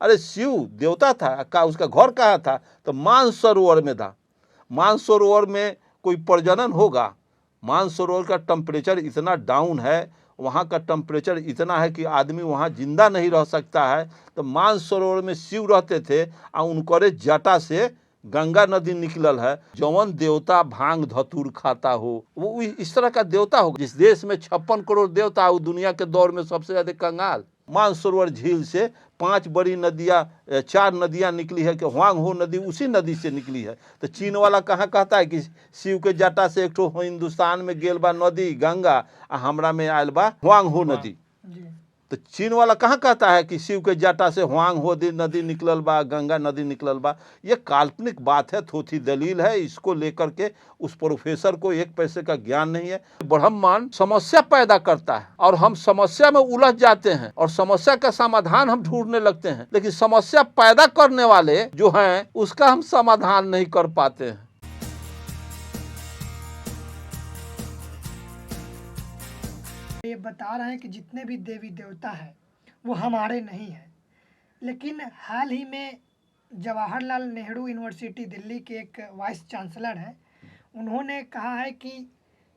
अरे शिव देवता था का, उसका घर कहाँ था? तो मानसरोवर में था। मानसरोवर में कोई प्रजनन होगा? मानसरोवर का टेम्परेचर इतना डाउन है, वहाँ का टेम्परेचर इतना है कि आदमी वहाँ जिंदा नहीं रह सकता है। तो मानसरोवर में शिव रहते थे और उनकरे जटा से गंगा नदी निकलल है। जौन देवता भांग धतूर खाता हो वो इस तरह का देवता हो। जिस देश में 56 करोड़ देवता हो, दुनिया के दौर में सबसे ज्यादा कंगाल। मानसरोवर झील से 5 बड़ी नदियाँ, 4 नदियाँ निकली है कि हुआंग हो नदी उसी नदी से निकली है। तो चीन वाला कहाँ कहता है कि शिव के जटा से एक ठो हिंदुस्तान में गेल बा नदी गंगा, आ हमरा में आयल बा हुआंग हो नदी। तो चीन वाला कहाँ कहता है कि शिव के जटा से हुआंग हो नदी निकलल बा, गंगा नदी निकलल बा। ये काल्पनिक बात है, थोथी दलील है। इसको लेकर के उस प्रोफेसर को 1 पैसे का ज्ञान नहीं है। ब्रह्मांड समस्या पैदा करता है और हम समस्या में उलझ जाते हैं और समस्या का समाधान हम ढूंढने लगते हैं, लेकिन समस्या पैदा करने वाले जो हैं उसका हम समाधान नहीं कर पाते हैं। ये बता रहे हैं कि जितने भी देवी देवता हैं वो हमारे नहीं हैं, लेकिन हाल ही में जवाहरलाल नेहरू यूनिवर्सिटी दिल्ली के एक वाइस चांसलर हैं, उन्होंने कहा है कि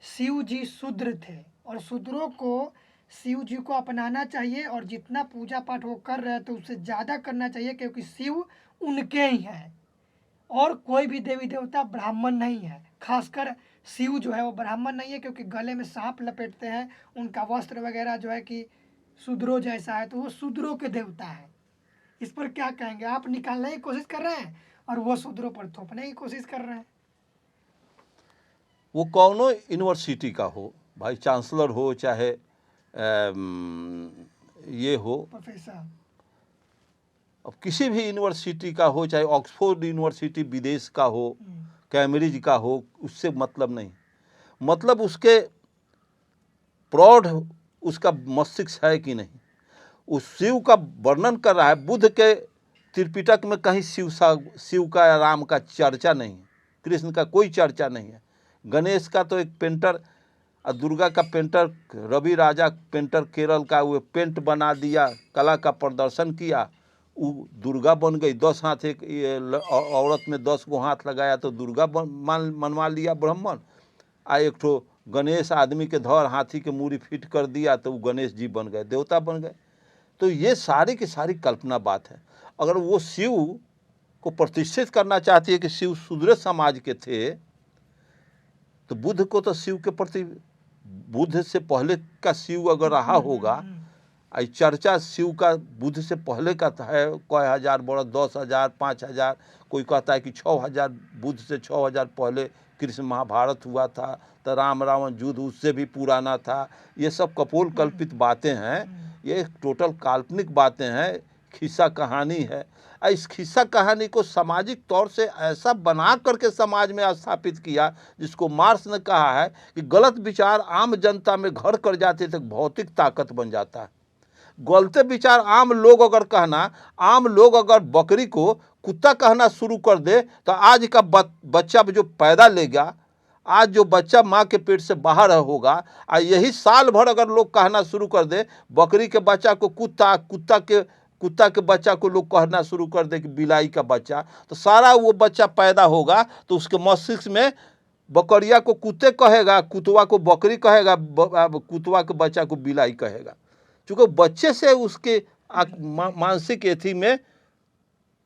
शिव जी शूद्र थे और शूद्रों को शिव जी को अपनाना चाहिए और जितना पूजा पाठ वो कर रहे हैं तो उससे ज़्यादा करना चाहिए, क्योंकि शिव उनके ही हैं और कोई भी देवी देवता ब्राह्मण नहीं है। खासकर शिव जो है वो ब्राह्मण नहीं है, क्योंकि गले में सांप लपेटते हैं, उनका वस्त्र वगैरह जो है कि शूद्रों जैसा है, तो वो शूद्रों के देवता है। इस पर क्या कहेंगे? आप निकालने की कोशिश कर रहे हैं और वो शूद्रों पर थोपने की कोशिश कर रहे हैं। वो कौनो यूनिवर्सिटी का हो, भाई चांसलर हो चाहे ये हो, प्रोफेसर, अब किसी भी यूनिवर्सिटी का हो, चाहे ऑक्सफोर्ड यूनिवर्सिटी विदेश का हो, कैम्ब्रिज का हो, उससे मतलब नहीं। मतलब उसके प्रौढ़ उसका मस्तिष्क है कि नहीं। उस शिव का वर्णन कर रहा है। बुद्ध के त्रिपिटक में कहीं शिव का या राम का चर्चा नहीं है, कृष्ण का कोई चर्चा नहीं है। गणेश का तो एक पेंटर और दुर्गा का पेंटर, रवि राजा पेंटर केरल का, वो पेंट बना दिया, कला का प्रदर्शन किया, वो दुर्गा बन गई। 10 हाथ एक औरत में 10 गो हाथ लगाया तो दुर्गा मनवा लिया ब्राह्मण। आ एक ठो गणेश आदमी के धौर हाथी के मूरी फिट कर दिया तो वो गणेश जी बन गए, देवता बन गए। तो ये सारी की सारी कल्पना बात है। अगर वो शिव को प्रतिष्ठित करना चाहती है कि शिव शूद्र समाज के थे, तो बुद्ध को तो शिव के प्रति, बुद्ध से पहले का शिव अगर रहा होगा, आई चर्चा शिव का बुद्ध से पहले का है, कई हजार बड़ा, 10,000 5,000, कोई कहता है कि 6,000, बुद्ध से 6,000 पहले कृष्ण महाभारत हुआ था, तो राम रावण युद्ध उससे भी पुराना था। ये सब कपोल कल्पित बातें हैं, ये टोटल काल्पनिक बातें हैं, खिस्सा कहानी है। इस खिस्सा कहानी को सामाजिक तौर से ऐसा बना करके समाज में स्थापित किया, जिसको मार्क्स ने कहा है कि गलत विचार आम जनता में घर कर जाते तो भौतिक ताकत बन जाता है। गलत विचार आम लोग अगर कहना, आम लोग अगर बकरी को कुत्ता कहना शुरू कर दे, तो आज का बच्चा जो पैदा लेगा, आज जो बच्चा माँ के पेट से बाहर होगा, यही साल भर अगर लोग कहना शुरू कर दे, बकरी के बच्चा को कुत्ता, कुत्ता के बच्चा को लोग कहना शुरू कर दे कि बिलाई का बच्चा, तो सारा वो बच्चा पैदा होगा तो उसके मस्तिष्क में बकरिया को कुत्ते कहेगा, कुतवा को बकरी कहेगा, कुतवा के बच्चा को बिलाई कहेगा। चूँकि बच्चे से उसके मानसिक एथी में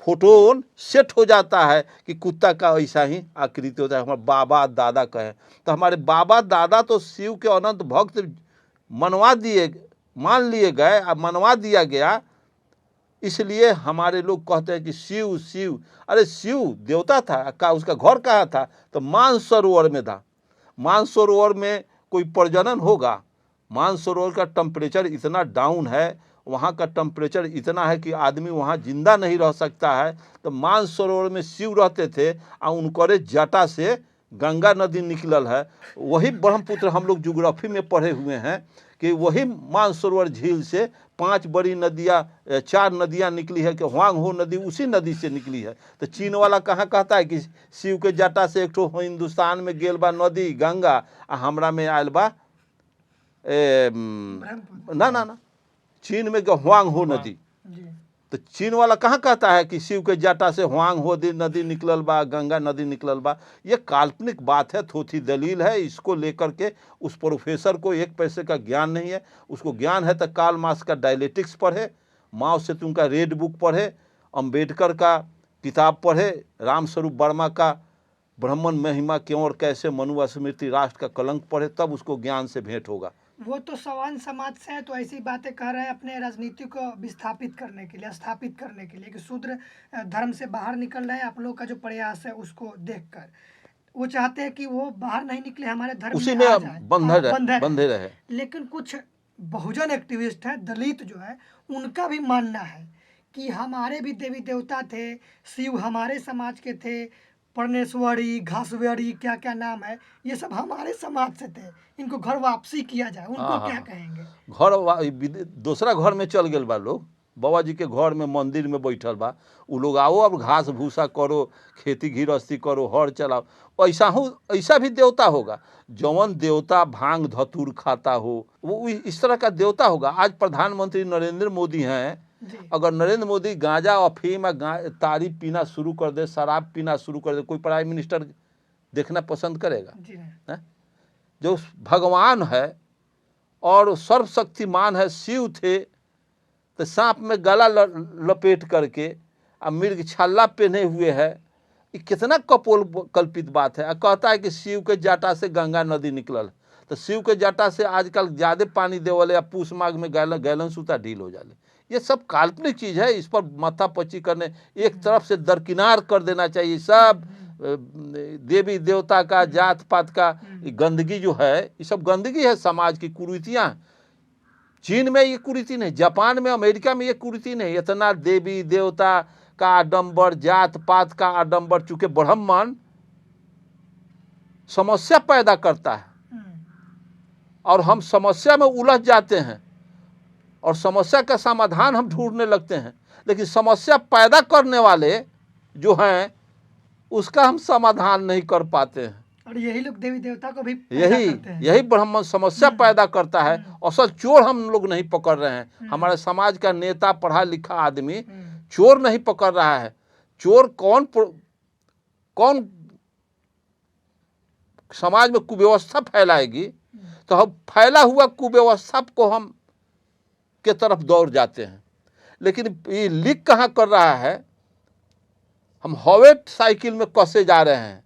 फोटोन सेट हो जाता है कि कुत्ता का ऐसा ही आकृति होता है। हमारे बाबा दादा कहें तो हमारे बाबा दादा तो शिव के अनंत भक्त मान लिए गए, मनवा दिया गया। इसलिए हमारे लोग कहते हैं कि शिव शिव। अरे शिव देवता था का, उसका घर कहाँ था? तो मानसरोवर में था। मानसरोवर में कोई प्रजनन होगा? मानसरोवर का टेम्परेचर इतना डाउन है, वहाँ का टेम्परेचर इतना है कि आदमी वहाँ जिंदा नहीं रह सकता है। तो मानसरोवर में शिव रहते थे और उनकरे जटा से गंगा नदी निकलल है। वही ब्रह्मपुत्र हम लोग ज्योग्राफी में पढ़े हुए हैं कि वही मानसरोवर झील से 5 बड़ी नदियाँ, 4 नदियाँ निकली है कि हुआंग हो नदी उसी नदी से निकली है। तो चीन वाला कहाँ कहता है कि शिव के जटा से एक ठो हिंदुस्तान में गेल बा नदी गंगा, आ हमरा में आयल बा ना चीन में हुआंग हो नदी। तो चीन वाला कहाँ कहता है कि शिव के जटा से हुआंग होदी नदी निकलल बा, गंगा नदी निकलल बा। ये काल्पनिक बात है, थोथी दलील है। इसको लेकर के उस प्रोफेसर को एक पैसे का ज्ञान नहीं है। उसको ज्ञान है तो कार्ल मार्क्स का डायलेक्टिक्स पढ़े, माओ सेतुंग का रेड बुक पढ़े, अम्बेडकर का किताब पढ़े, रामस्वरूप वर्मा का ब्राह्मण महिमा क्यों और कैसे मनु स्मृति राष्ट्र का कलंक पढ़े, तब उसको ज्ञान से भेंट होगा। वो तो सवान समाज से है, तो ऐसी बातें कह रहे हैं अपने राजनीति को विस्थापित करने के लिए, स्थापित करने के लिए कि शूद्र धर्म से बाहर निकल रहे हैं। आप लोग का जो प्रयास है उसको देखकर वो चाहते हैं कि वो बाहर नहीं निकले, हमारे धर्म उसी में आ में जाए, बंधे रहे। लेकिन कुछ बहुजन एक्टिविस्ट है, दलित जो है, उनका भी मानना है कि हमारे भी देवी देवता थे, शिव हमारे समाज के थे, परमेश्वरी, घासवेरी, क्या क्या नाम है, ये सब हमारे समाज से थे, इनको घर वापसी किया जाए। उनको क्या कहेंगे? घर दूसरा घर में चल गए बा लोग, बाबा जी के घर में मंदिर में बैठल बा। उ लोग आओ अब घास भूसा करो, खेती गृहस्थी करो, हर चलाओ। ऐसा भी देवता होगा। जौन देवता भांग धतूर खाता हो वो इस तरह का देवता होगा। आज प्रधानमंत्री नरेंद्र मोदी हैं, अगर नरेंद्र मोदी गांजा अफीम तारी पीना शुरू कर दे, शराब पीना शुरू कर दे, कोई प्राइम मिनिस्टर देखना पसंद करेगा? है? जो भगवान है और सर्वशक्तिमान है, शिव थे, तो सांप में गला लपेट करके अब मृग छाला पहने हुए है। ये कितना कपोल कल्पित बात है। कहता है कि शिव के जटा से गंगा नदी निकलल, तो शिव के जटा से आजकल ज़्यादा पानी देवले या पूस माघ में गैलन सूता ढील हो जाले। ये सब काल्पनिक चीज़ है, इस पर माथापच्ची करने एक तरफ से दरकिनार कर देना चाहिए। सब देवी देवता का, जात पात का गंदगी जो है, ये सब गंदगी है, समाज की कुरीतियाँ। चीन में ये कुरीति नहीं, जापान में, अमेरिका में ये कुरीति नहीं। इतना देवी देवता का आडंबर, जात पात का आडंबर, चूंकि ब्राह्मण समस्या पैदा करता है और हम समस्या में उलझ जाते हैं और समस्या का समाधान हम ढूंढने लगते हैं, लेकिन समस्या पैदा करने वाले जो हैं उसका हम समाधान नहीं कर पाते हैं। और यही लोग देवी देवता को भी करते हैं। यही ब्राह्मण समस्या पैदा करता है। असल चोर हम लोग नहीं पकड़ रहे हैं। हमारे समाज का नेता, पढ़ा लिखा आदमी चोर नहीं पकड़ रहा है। चोर कौन समाज में कुव्यवस्था फैलाएगी, तो हम फैला हुआ कुव्यवस्था को हम के तरफ दौड़ जाते हैं। लेकिन ये लीक कहाँ कर रहा है? हम हवे साइकिल में कसे जा रहे हैं,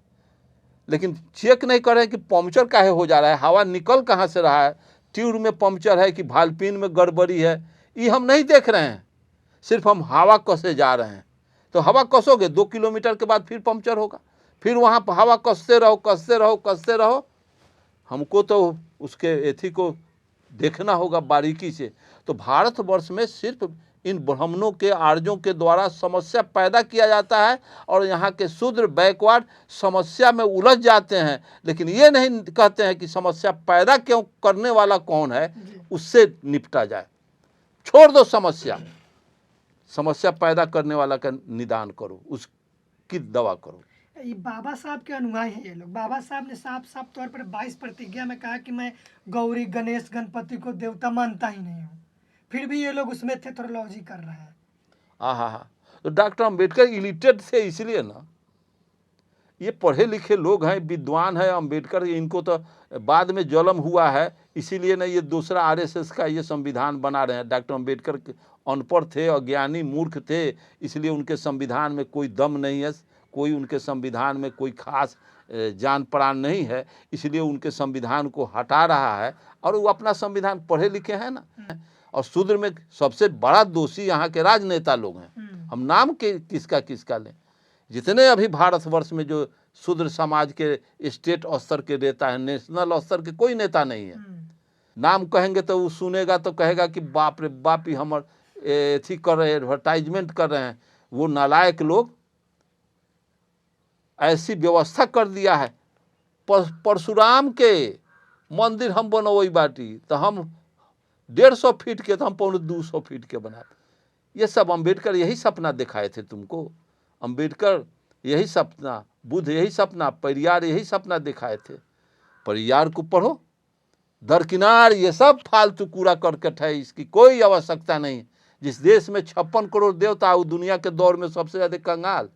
लेकिन चेक नहीं कर रहे हैं कि पंक्चर काहे हो जा रहा है, हवा निकल कहाँ से रहा है, ट्यूब में पंक्चर है कि भालपीन में गड़बड़ी है, ये हम नहीं देख रहे हैं। सिर्फ हम हवा कसे जा रहे हैं। तो हवा कसोगे 2 किलोमीटर के बाद फिर पंक्चर होगा, फिर वहाँ पर हवा कसते रहो कसते रहो कसते रहो। हमको तो उसके एथी को देखना होगा बारीकी से। तो भारतवर्ष में सिर्फ इन ब्राह्मणों के, आर्यों के द्वारा समस्या पैदा किया जाता है और यहाँ के शूद्र बैकवर्ड समस्या में उलझ जाते हैं, लेकिन ये नहीं कहते हैं कि समस्या पैदा क्यों करने वाला कौन है, उससे निपटा जाए। छोड़ दो समस्या पैदा करने वाला का निदान करो, उसकी दवा करो। ये बाबा साहब के अनुयायी हैं ये लोग। बाबा साहब ने साफ साफ तौर पर 22 प्रतिज्ञा में कहा कि मैं गौरी, गणेश, गणपति को देवता मानता ही नहीं हूँ, फिर भी ये लोग उसमें थेथोलॉजी कर रहे हैं। हाँ, तो डॉक्टर अम्बेडकर इलिटरेट थे, इसलिए ना, ये पढ़े लिखे लोग हैं, विद्वान है। अम्बेडकर इनको तो बाद में जन्म हुआ है, इसीलिए ना ये दूसरा आरएसएस का ये संविधान बना रहे हैं। डॉक्टर अम्बेडकर अनपढ़ थे, अज्ञानी, मूर्ख थे, इसलिए उनके संविधान में कोई दम नहीं है, कोई उनके संविधान में कोई खास जान प्राण नहीं है, इसलिए उनके संविधान को हटा रहा है। और वो अपना संविधान पढ़े लिखे हैं ना। और शूद्र में सबसे बड़ा दोषी यहाँ के राजनेता लोग हैं। हम नाम के किसका लें? जितने अभी भारतवर्ष में जो शूद्र समाज के स्टेट स्तर के नेता हैं, नेशनल स्तर के कोई नेता नहीं है। नाम कहेंगे तो वो सुनेगा तो कहेगा कि बाप रे बाप ही हम एथी कर रहे हैं, एडवर्टाइजमेंट कर रहे हैं। वो नालायक लोग ऐसी व्यवस्था कर दिया है। परशुराम के मंदिर हम बनोई बाटी तो हम 150 फीट के, तो हम 250 फीट के बनाते। ये सब अम्बेडकर यही सपना दिखाए थे तुमको। अम्बेडकर यही सपना, बुद्ध यही सपना, पेरियार यही सपना दिखाए थे। पेरियार को पढ़ो, दरकिनार ये सब फालतू कूड़ा करकट है, इसकी कोई आवश्यकता नहीं। जिस देश में 56 करोड़ देवता, वो दुनिया के दौर में सबसे ज्यादा कंगाल।